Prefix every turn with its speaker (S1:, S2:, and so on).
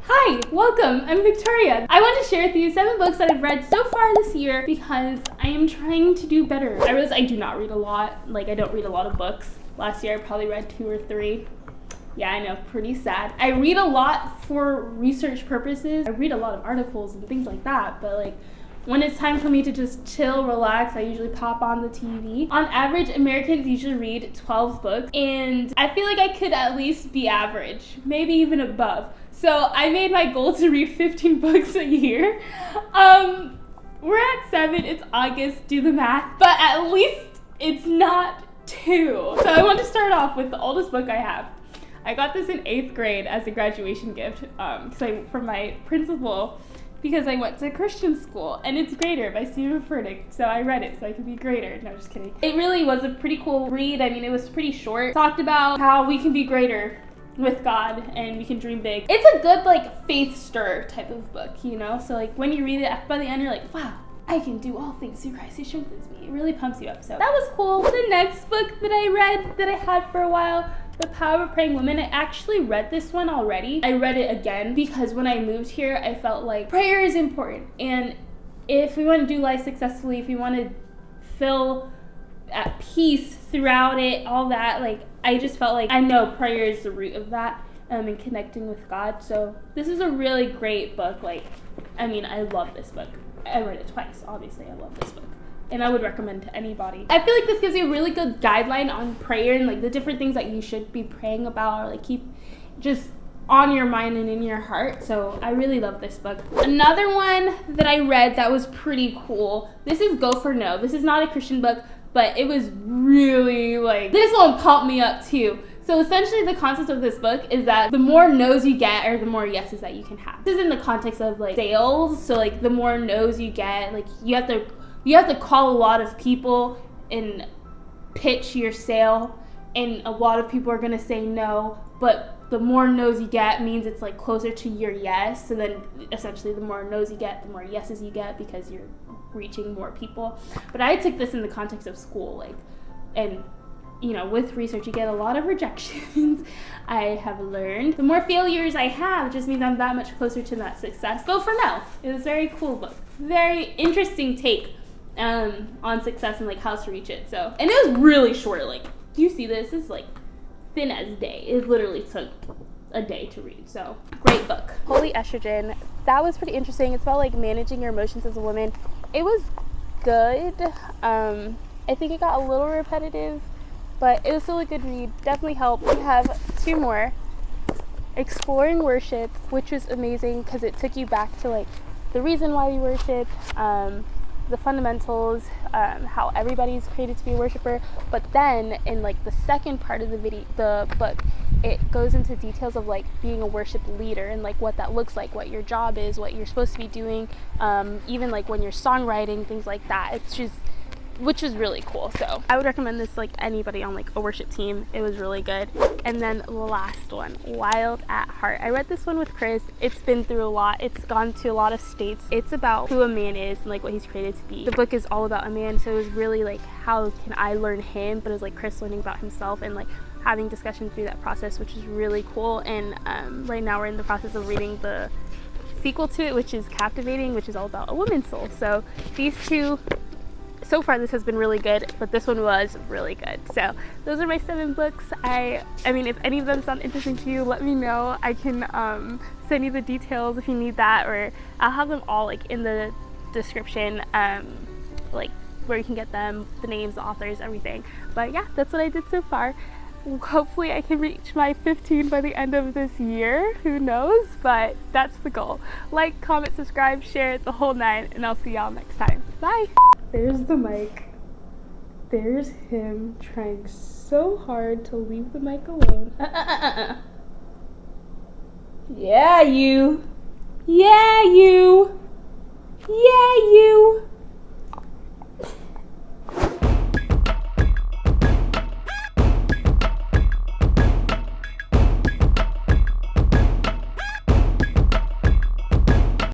S1: Hi, welcome, I'm Victoria. I want to share with you 7 books that I've read so far this year because I am trying to do better. I realize I do not read a lot, I don't read a lot of books. Last year I probably read 2 or 3. Yeah, I know, pretty sad. I read a lot for research purposes. I read a lot of articles and things like that, but when it's time for me to just chill, relax, I usually pop on the TV. On average, Americans usually read 12 books, and I feel like I could at least be average, maybe even above. So I made my goal to read 15 books a year. We're at 7, it's August, do the math, but at least it's not 2. So I want to start off with the oldest book I have. I got this in 8th grade as a graduation gift from my principal, because I went to Christian school, and it's Greater by Furtick, so I read it so I could be greater. No, just kidding. It really was a pretty cool read. I mean, it was pretty short. It talked about how we can be greater with God and we can dream big. It's a good faith stir type of book, you know? So when you read it, by the end you're like, wow, I can do all things through Christ who strengthens me. It really pumps you up. So that was cool. The next book that I read that I had for a while, The Power of Praying Women, I actually read this one already. I read it again because when I moved here, I felt like prayer is important. And if we want to do life successfully, if we want to feel at peace throughout it, all that, I just felt like I know prayer is the root of that and connecting with God. So this is a really great book. I love this book. I read it twice, obviously. I love this book. And I would recommend to anybody. I feel like this gives you a really good guideline on prayer and the different things that you should be praying about or keep just on your mind and in your heart. So I really love this book. Another one that I read that was pretty cool. This is Go for No. This is not a Christian book, but it was really this one pumped me up too. So essentially the concept of this book is that the more no's you get or the more yeses that you can have. This is in the context of sales. So the more no's you get, you have to call a lot of people and pitch your sale, and a lot of people are gonna say no, but the more no's you get means it's closer to your yes. So then essentially the more no's you get, the more yeses you get because you're reaching more people. But I took this in the context of school, and with research you get a lot of rejections. I have learned the more failures I have just means I'm that much closer to that success. Go for No. It was a very cool book, very interesting take on success and how to reach it. So, and it was really short. Do you see this? It's thin as day. It literally took a day to read. So great book. Holy Estrogen. That was pretty interesting. It's about managing your emotions as a woman. It was good. I think it got a little repetitive, but it was still a good read. Definitely helped. We have 2 more. Exploring Worship, which was amazing because it took you back to the reason why we worship, the fundamentals, how everybody's created to be a worshiper. But then in the second part of the book, it goes into details of being a worship leader and what that looks like, what your job is, what you're supposed to be doing, even when you're songwriting, things like that. It's just, which is really cool. So I would recommend this anybody on a worship team. It was really good. And then the last one, Wild at Heart. I read this one with Chris. It's been through a lot. It's gone to a lot of states. It's about who a man is and what he's created to be. The book is all about a man, so it was really how can I learn him, but it was Chris learning about himself and having discussion through that process, which is really cool. And right now we're in the process of reading the sequel to it, which is Captivating, which is all about a woman's soul. So these 2, so far this has been really good, but this one was really good. So those are my 7 books. I mean, if any of them sound interesting to you, let me know. I can send you the details if you need that, or I'll have them all in the description, where you can get them, the names, the authors, everything. But yeah, that's what I did so far. Hopefully I can reach my 15 by the end of this year. Who knows? But that's the goal. Like, comment, subscribe, share, the whole 9, and I'll see y'all next time. Bye! There's the mic. There's him trying so hard to leave the mic alone. Yeah, you. Yeah, you. Yeah, you.